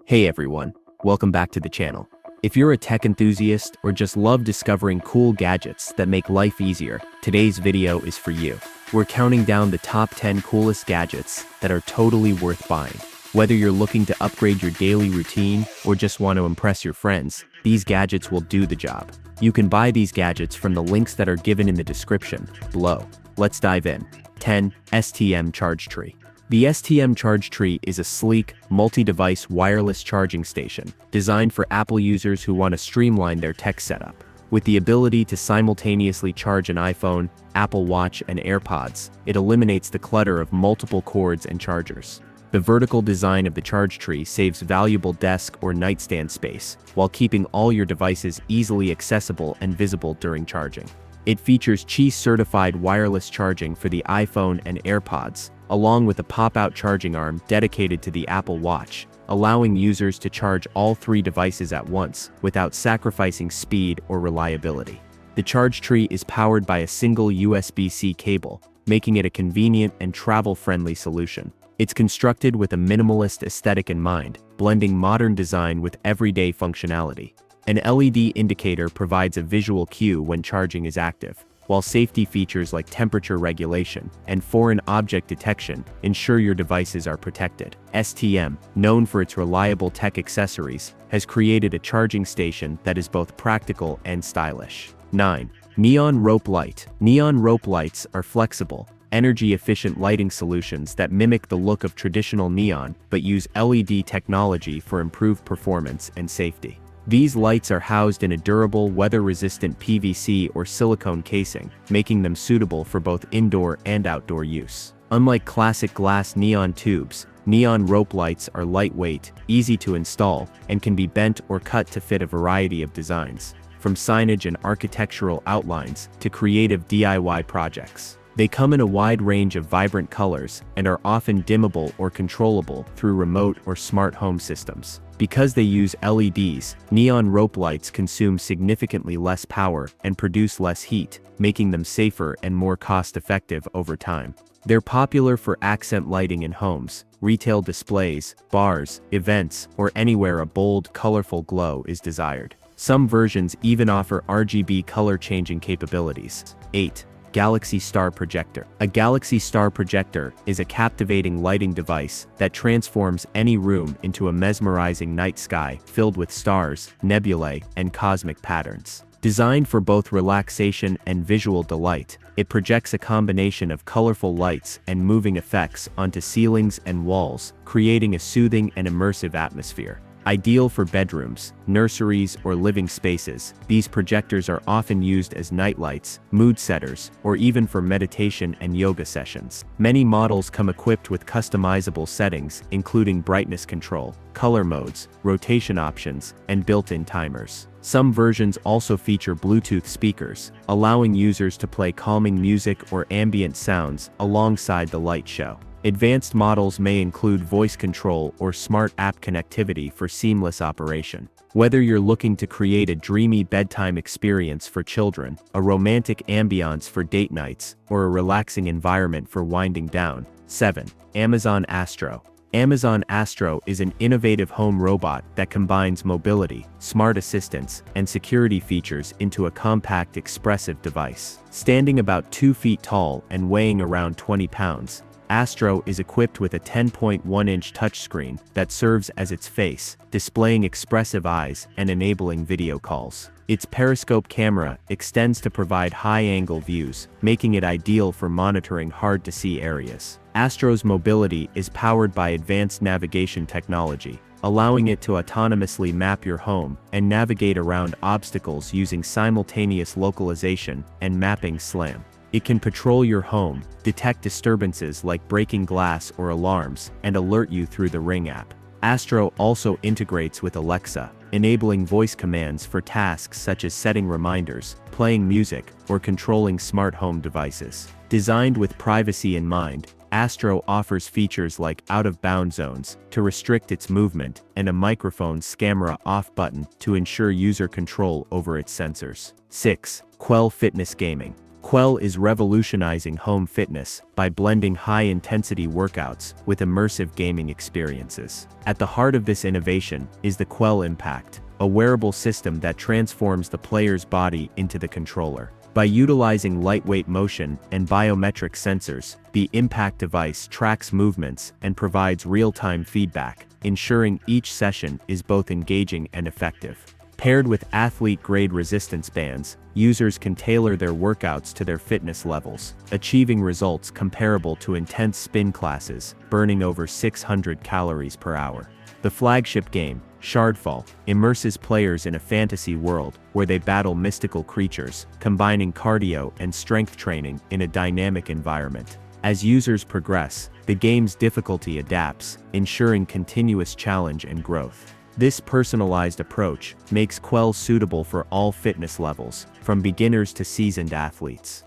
Hey everyone, welcome back to the channel. If you're a tech enthusiast or just love discovering cool gadgets that make life easier, today's video is for you. We're counting down the top 10 coolest gadgets that are totally worth buying. Whether you're looking to upgrade your daily routine or just want to impress your friends, these gadgets will do the job. You can buy these gadgets from the links that are given in the description below. Let's dive in. 10. STM Charge Tree. The STM Charge Tree is a sleek, multi-device wireless charging station designed for Apple users who want to streamline their tech setup. With the ability to simultaneously charge an iPhone, Apple Watch, and AirPods, it eliminates the clutter of multiple cords and chargers. The vertical design of the Charge Tree saves valuable desk or nightstand space, while keeping all your devices easily accessible and visible during charging. It features Qi-certified wireless charging for the iPhone and AirPods, along with a pop-out charging arm dedicated to the Apple Watch, allowing users to charge all three devices at once without sacrificing speed or reliability. The Charge Tree is powered by a single USB-C cable, making it a convenient and travel-friendly solution. It's constructed with a minimalist aesthetic in mind, blending modern design with everyday functionality. An LED indicator provides a visual cue when charging is active, while safety features like temperature regulation and foreign object detection ensure your devices are protected. STM, known for its reliable tech accessories, has created a charging station that is both practical and stylish. 9. Neon Rope Light. Neon rope lights are flexible, energy-efficient lighting solutions that mimic the look of traditional neon but use LED technology for improved performance and safety. These lights are housed in a durable, weather-resistant PVC or silicone casing, making them suitable for both indoor and outdoor use. Unlike classic glass neon tubes, neon rope lights are lightweight, easy to install, and can be bent or cut to fit a variety of designs, from signage and architectural outlines to creative DIY projects. They come in a wide range of vibrant colors and are often dimmable or controllable through remote or smart home systems. Because they use LEDs, neon rope lights consume significantly less power and produce less heat, making them safer and more cost-effective over time. They're popular for accent lighting in homes, retail displays, bars, events, or anywhere a bold, colorful glow is desired. Some versions even offer RGB color-changing capabilities. 8. Galaxy Star Projector. A Galaxy Star Projector is a captivating lighting device that transforms any room into a mesmerizing night sky filled with stars, nebulae, and cosmic patterns. Designed for both relaxation and visual delight, it projects a combination of colorful lights and moving effects onto ceilings and walls, creating a soothing and immersive atmosphere. Ideal for bedrooms, nurseries, or living spaces, these projectors are often used as nightlights, mood setters, or even for meditation and yoga sessions. Many models come equipped with customizable settings, including brightness control, color modes, rotation options, and built-in timers. Some versions also feature Bluetooth speakers, allowing users to play calming music or ambient sounds alongside the light show. Advanced models may include voice control or smart app connectivity for seamless operation. Whether you're looking to create a dreamy bedtime experience for children, a romantic ambiance for date nights, or a relaxing environment for winding down. 7. Amazon Astro. Amazon Astro is an innovative home robot that combines mobility, smart assistance, and security features into a compact, expressive device. Standing about 2 feet tall and weighing around 20 pounds, Astro is equipped with a 10.1-inch touchscreen that serves as its face, displaying expressive eyes and enabling video calls. Its periscope camera extends to provide high-angle views, making it ideal for monitoring hard-to-see areas. Astro's mobility is powered by advanced navigation technology, allowing it to autonomously map your home and navigate around obstacles using simultaneous localization and mapping SLAM. It can patrol your home, detect disturbances like breaking glass or alarms, and alert you through the Ring app. Astro also integrates with Alexa, enabling voice commands for tasks such as setting reminders, playing music, or controlling smart home devices. Designed with privacy in mind, Astro offers features like out-of-bound zones to restrict its movement and a microphone's camera off button to ensure user control over its sensors. 6. Quell Fitness Gaming. Quell is revolutionizing home fitness by blending high-intensity workouts with immersive gaming experiences. At the heart of this innovation is the Quell Impact, a wearable system that transforms the player's body into the controller. By utilizing lightweight motion and biometric sensors, the Impact device tracks movements and provides real-time feedback, ensuring each session is both engaging and effective. Paired with athlete-grade resistance bands, users can tailor their workouts to their fitness levels, achieving results comparable to intense spin classes, burning over 600 calories per hour. The flagship game, Shardfall, immerses players in a fantasy world where they battle mystical creatures, combining cardio and strength training in a dynamic environment. As users progress, the game's difficulty adapts, ensuring continuous challenge and growth. This personalized approach makes Quell suitable for all fitness levels, from beginners to seasoned athletes.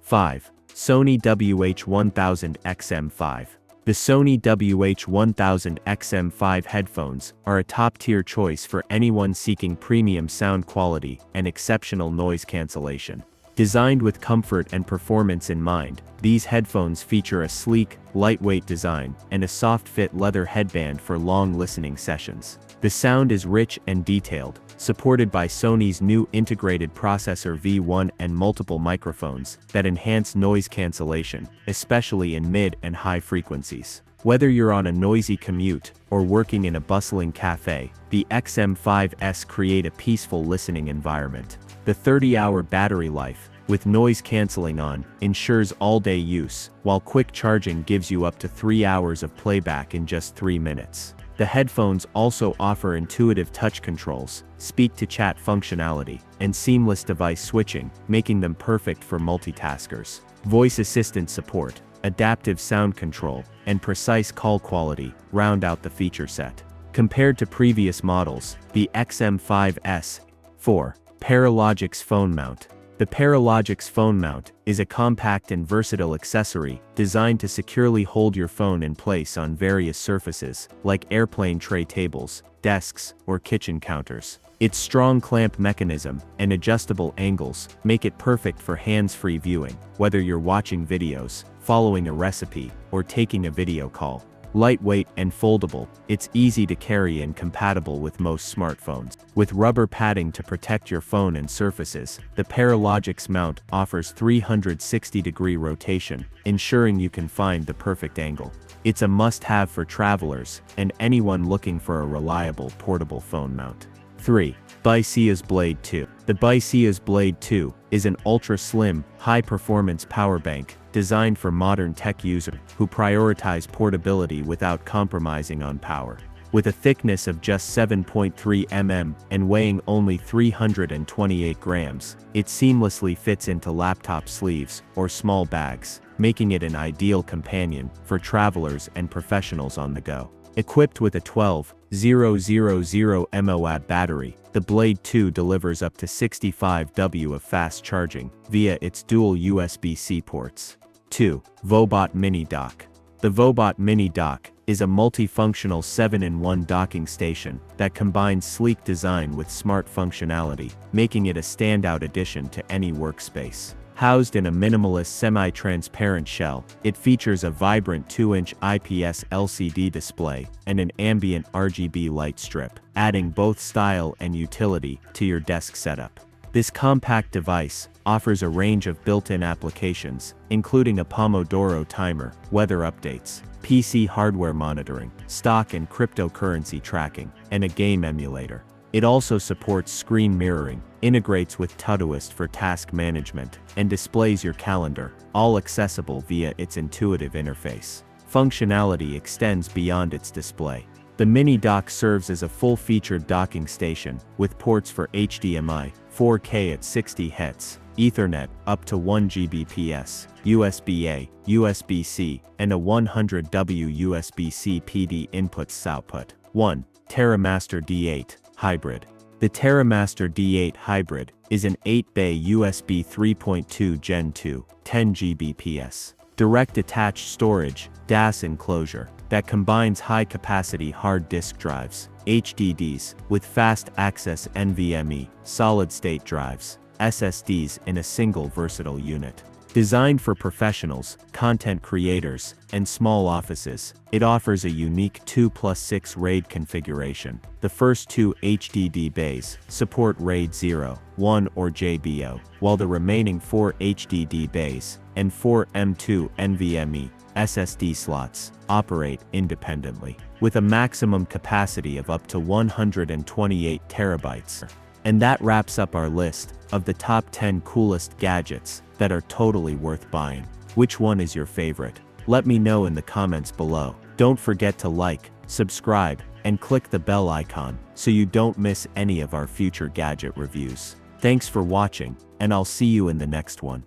5. Sony WHH1000XM5. The Sony WHH1000XM5 headphones are a top-tier choice for anyone seeking premium sound quality and exceptional noise cancellation. Designed with comfort and performance in mind, these headphones feature a sleek, lightweight design and a soft-fit leather headband for long listening sessions. The sound is rich and detailed, supported by Sony's new integrated processor V1 and multiple microphones that enhance noise cancellation, especially in mid and high frequencies. Whether you're on a noisy commute or working in a bustling cafe, the XM5s create a peaceful listening environment. The 30-hour battery life, with noise cancelling on, ensures all-day use, while quick charging gives you up to 3 hours of playback in just 3 minutes. The headphones also offer intuitive touch controls, speak-to-chat functionality, and seamless device switching, making them perfect for multitaskers. Voice assistant support, adaptive sound control, and precise call quality round out the feature set. Compared to previous models, the XM5s. 4. Paralogics phone mount. The Paralogics phone mount is a compact and versatile accessory designed to securely hold your phone in place on various surfaces, like airplane tray tables, desks, or kitchen counters. Its strong clamp mechanism and adjustable angles make it perfect for hands-free viewing, whether you're watching videos, following a recipe, or taking a video call. Lightweight and foldable, it's easy to carry and compatible with most smartphones. With rubber padding to protect your phone and surfaces, the Paralogics mount offers 360-degree rotation, ensuring you can find the perfect angle. It's a must-have for travelers and anyone looking for a reliable portable phone mount. 3. Bice Blade 2. The Bice Blade 2 is an ultra-slim, high-performance power bank designed for modern tech users who prioritize portability without compromising on power. With a thickness of just 7.3 mm and weighing only 328 grams, it seamlessly fits into laptop sleeves or small bags, making it an ideal companion for travelers and professionals on the go. Equipped with a 12,000 mAh battery, the Blade 2 delivers up to 65 W of fast charging via its dual USB-C ports. 2. Vobot Mini Dock. The Vobot Mini Dock is a multifunctional 7-in-1 docking station that combines sleek design with smart functionality, making it a standout addition to any workspace. Housed in a minimalist semi-transparent shell, it features a vibrant 2-inch IPS LCD display and an ambient RGB light strip, adding both style and utility to your desk setup. This compact device offers a range of built-in applications, including a Pomodoro timer, weather updates, PC hardware monitoring, stock and cryptocurrency tracking, and a game emulator. It also supports screen mirroring, integrates with Todoist for task management, and displays your calendar, all accessible via its intuitive interface. Functionality extends beyond its display. The Mini Dock serves as a full-featured docking station, with ports for HDMI, 4K at 60 Hz, Ethernet up to 1 Gbps, USB-A, USB-C, and a 100W USB-C PD inputs/output. 1. Terramaster D8 Hybrid. The Terramaster D8 Hybrid is an 8-bay USB 3.2 Gen 2, 10 Gbps, direct attached storage, DAS enclosure, that combines high-capacity hard disk drives, HDDs, with fast access NVMe, solid-state drives. SSDs in a single versatile unit. Designed for professionals, content creators, and small offices, it offers a unique 2+6 RAID configuration. The first two HDD bays support RAID 0, 1 or JBO, while the remaining 4 HDD bays and 4 M2 NVMe SSD slots operate independently, with a maximum capacity of up to 128 terabytes. And that wraps up our list of the top 10 coolest gadgets that are totally worth buying. Which one is your favorite? Let me know in the comments below. Don't forget to like, subscribe, and click the bell icon so you don't miss any of our future gadget reviews. Thanks for watching, and I'll see you in the next one.